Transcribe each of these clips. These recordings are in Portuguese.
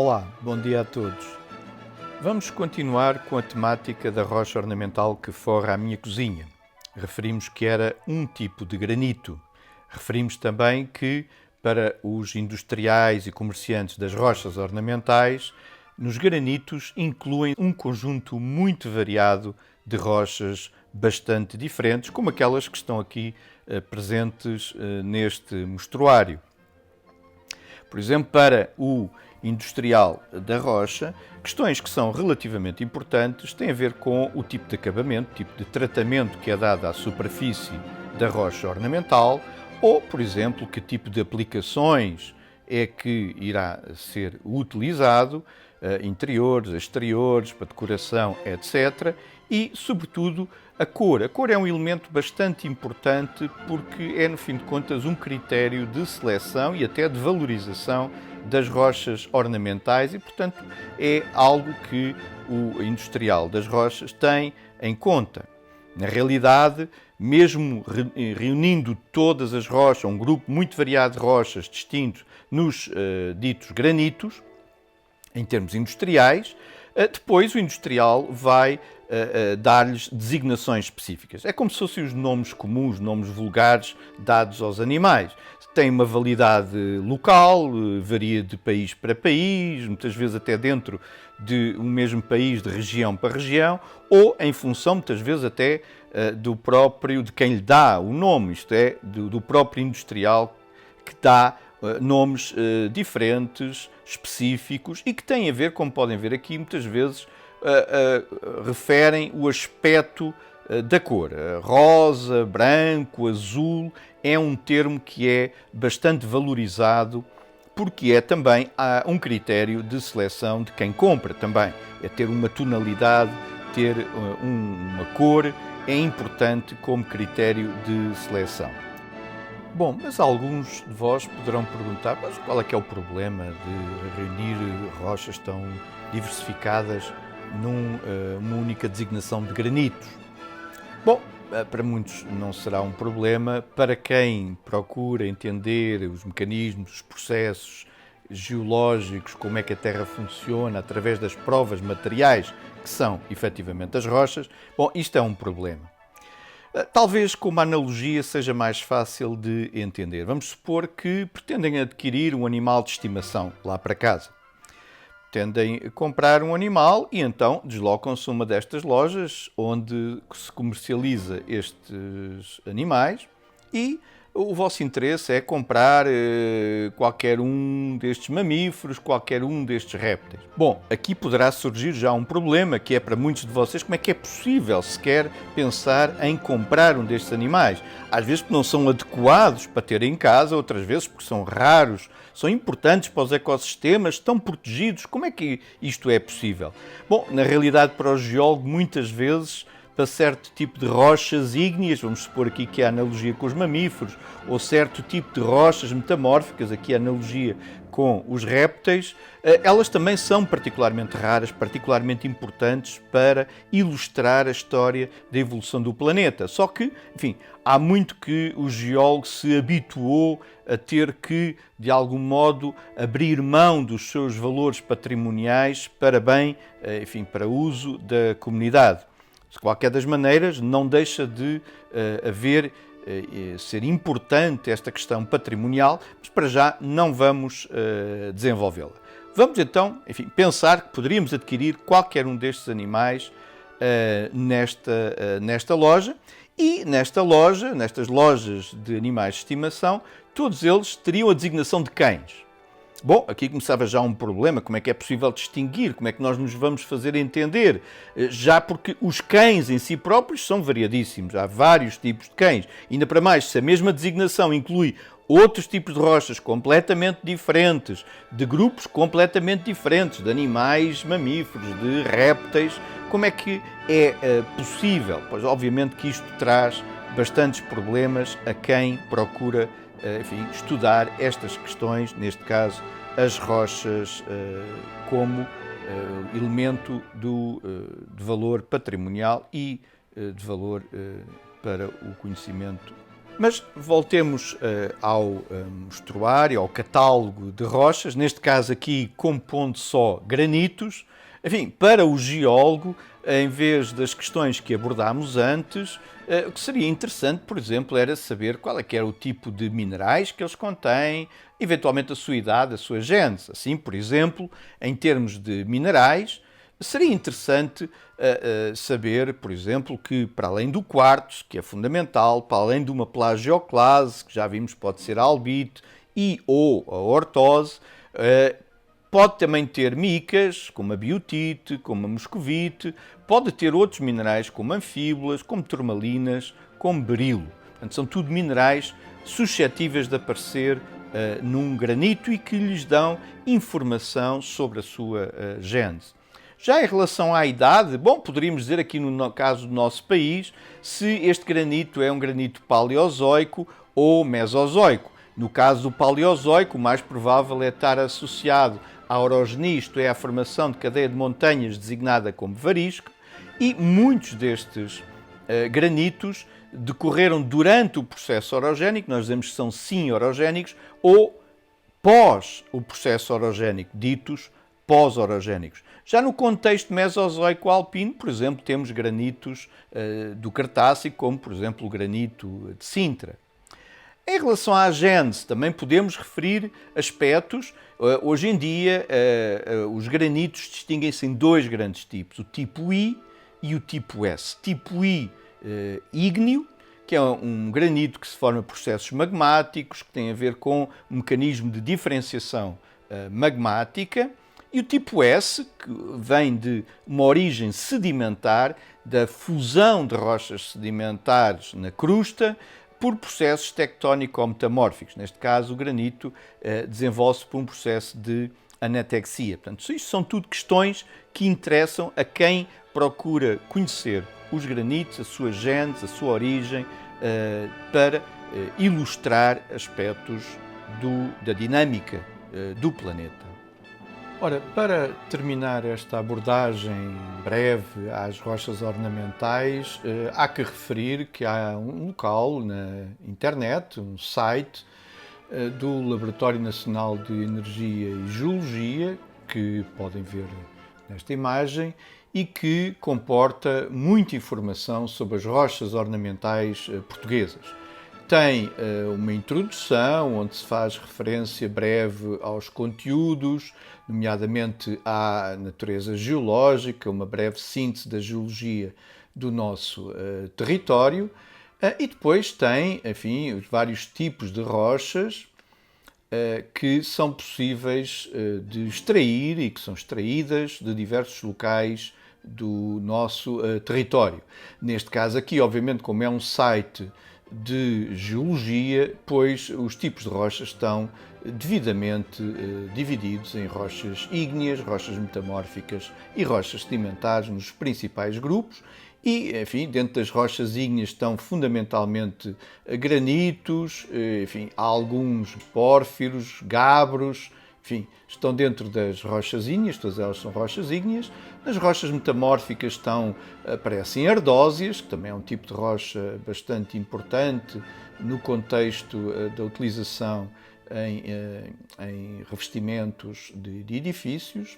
Olá, bom dia a todos. Vamos continuar com a temática da rocha ornamental que forra a minha cozinha. Referimos que era um tipo de granito. Referimos também que, para os industriais e comerciantes das rochas ornamentais, nos granitos incluem um conjunto muito variado de rochas bastante diferentes, como aquelas que estão aqui presentes neste mostruário. Por exemplo, para o industrial da rocha, questões que são relativamente importantes têm a ver com o tipo de acabamento, tipo de tratamento que é dado à superfície da rocha ornamental, ou, por exemplo, que tipo de aplicações é que irá ser utilizado, interiores, exteriores, para decoração, etc. E, sobretudo, a cor. A cor é um elemento bastante importante porque é, no fim de contas, um critério de seleção e até de valorização das rochas ornamentais e, portanto, é algo que o industrial das rochas tem em conta. Na realidade, mesmo reunindo todas as rochas, um grupo muito variado de rochas distintos nos ditos granitos, em termos industriais, depois o industrial vai dar-lhes designações específicas. É como se fossem os nomes comuns, nomes vulgares dados aos animais. Tem uma validade local, varia de país para país, muitas vezes até dentro de um mesmo país, de região para região, ou em função, muitas vezes até, do próprio, de quem lhe dá o nome, isto é, do próprio industrial que dá nomes diferentes, específicos e que têm a ver, como podem ver aqui, muitas vezes referem o aspecto da cor. Rosa, branco, azul é um termo que é bastante valorizado porque é também um critério de seleção de quem compra também. É ter uma tonalidade, ter uma cor, é importante como critério de seleção. Bom, mas alguns de vós poderão perguntar, mas qual é que é o problema de reunir rochas tão diversificadas numa única designação de granitos? Bom, para muitos não será um problema, para quem procura entender os mecanismos, os processos geológicos, como é que a Terra funciona através das provas materiais que são efetivamente as rochas, bom, isto é um problema. Talvez com uma analogia seja mais fácil de entender. Vamos supor que pretendem adquirir um animal de estimação lá para casa. Pretendem comprar um animal e então deslocam-se a uma destas lojas onde se comercializa estes animais e o vosso interesse é comprar qualquer um destes mamíferos, qualquer um destes répteis. Bom, aqui poderá surgir já um problema que é para muitos de vocês como é que é possível sequer pensar em comprar um destes animais. Às vezes porque não são adequados para ter em casa, outras vezes porque são raros, são importantes para os ecossistemas, estão protegidos. Como é que isto é possível? Bom, na realidade para o geólogo muitas vezes para certo tipo de rochas ígneas, vamos supor aqui que é a analogia com os mamíferos, ou certo tipo de rochas metamórficas, aqui a analogia com os répteis, elas também são particularmente raras, particularmente importantes para ilustrar a história da evolução do planeta. Só que, enfim, há muito que o geólogo se habituou a ter que, de algum modo, abrir mão dos seus valores patrimoniais para bem, enfim, para uso da comunidade. De qualquer das maneiras, não deixa de ser importante esta questão patrimonial, mas para já não vamos desenvolvê-la. Vamos então, enfim, pensar que poderíamos adquirir qualquer um destes animais nesta loja e nesta loja, nestas lojas de animais de estimação, todos eles teriam a designação de cães. Bom, aqui começava já um problema, como é que é possível distinguir, como é que nós nos vamos fazer entender, já porque os cães em si próprios são variadíssimos, há vários tipos de cães, ainda para mais, se a mesma designação inclui outros tipos de rochas completamente diferentes, de grupos completamente diferentes, de animais mamíferos, de répteis, como é que é possível? Pois obviamente que isto traz bastantes problemas a quem procura enfim, estudar estas questões, neste caso as rochas como elemento de valor patrimonial e de valor para o conhecimento Mas voltemos ao mostruário, ao catálogo de rochas, neste caso aqui compondo só granitos. Enfim, para o geólogo, em vez das questões que abordámos antes, o que seria interessante, por exemplo, era saber qual é que era o tipo de minerais que eles contêm, eventualmente a sua idade, a sua gênese. Assim, por exemplo, em termos de minerais, seria interessante saber, por exemplo, que para além do quartzo, que é fundamental, para além de uma plagioclase, que já vimos pode ser a albite e ou a ortose, pode também ter micas, como a biotite, como a moscovite, pode ter outros minerais como anfíbolas, como turmalinas, como berilo. Portanto, são tudo minerais suscetíveis de aparecer num granito e que lhes dão informação sobre a sua gênese. Já em relação à idade, bom, poderíamos dizer aqui no caso do nosso país, se este granito é um granito paleozoico ou mesozoico. No caso do paleozoico, o mais provável é estar associado à orogenia, isto é, à formação de cadeia de montanhas designada como varisco, e muitos destes granitos decorreram durante o processo orogénico, nós dizemos que são sim orogénicos, ou pós o processo orogénico, ditos pós-orogénicos. Já no contexto mesozoico alpino, por exemplo, temos granitos do Cretácico, como por exemplo o granito de Sintra. Em relação à gênese, também podemos referir aspectos. Hoje em dia, os granitos distinguem-se em dois grandes tipos, o tipo I e o tipo S. Tipo I, ígneo, que é um granito que se forma por processos magmáticos, que tem a ver com um mecanismo de diferenciação magmática, e o tipo S, que vem de uma origem sedimentar, da fusão de rochas sedimentares na crusta, por processos tectónico-metamórficos. Neste caso, o granito desenvolve-se por um processo de anatexia. Portanto, isto são tudo questões que interessam a quem procura conhecer os granitos, a sua gênese, a sua origem, para ilustrar aspectos da dinâmica do planeta. Ora, para terminar esta abordagem breve às rochas ornamentais, há que referir que há um local na internet, um site do Laboratório Nacional de Energia e Geologia, que podem ver nesta imagem, e que comporta muita informação sobre as rochas ornamentais portuguesas. Tem uma introdução onde se faz referência breve aos conteúdos, nomeadamente à natureza geológica, uma breve síntese da geologia do nosso território, e depois tem, enfim, os vários tipos de rochas que são possíveis de extrair e que são extraídas de diversos locais do nosso território. Neste caso aqui, obviamente, como é um site de geologia, pois os tipos de rochas estão devidamente divididos em rochas ígneas, rochas metamórficas e rochas sedimentares nos principais grupos. E, enfim, dentro das rochas ígneas estão fundamentalmente granitos, enfim, há alguns pórfiros, gabros, enfim, estão dentro das rochas ígneas, todas elas são rochas ígneas. Nas rochas metamórficas aparecem ardósias, que também é um tipo de rocha bastante importante no contexto da utilização em revestimentos de edifícios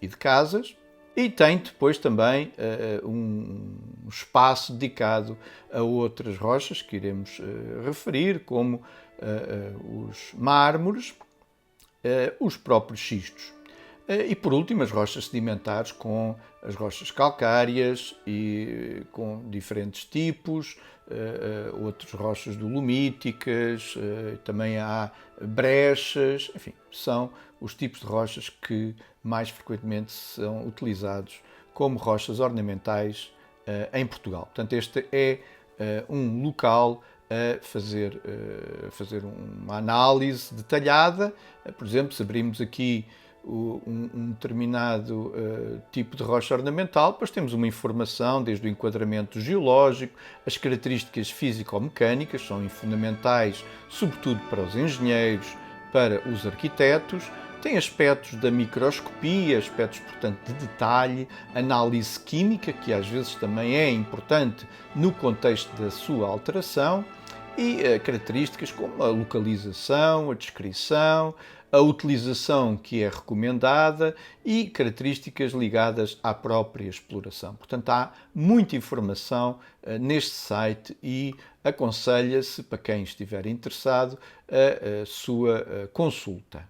e de casas. E tem depois também um espaço dedicado a outras rochas que iremos referir, como os mármores, os próprios xistos. E por último, as rochas sedimentares, com as rochas calcárias e com diferentes tipos, outras rochas dolomíticas, também há brechas, enfim, são os tipos de rochas que mais frequentemente são utilizados como rochas ornamentais em Portugal. Portanto, este é um local a fazer uma análise detalhada. Por exemplo, se abrimos aqui um determinado tipo de rocha ornamental, depois temos uma informação desde o enquadramento geológico, as características físico-mecânicas são fundamentais, sobretudo para os engenheiros, para os arquitetos. Tem aspectos da microscopia, aspectos, portanto, de detalhe, análise química, que às vezes também é importante no contexto da sua alteração, e características como a localização, a descrição, a utilização que é recomendada e características ligadas à própria exploração. Portanto, há muita informação neste site e aconselha-se, para quem estiver interessado, a sua consulta.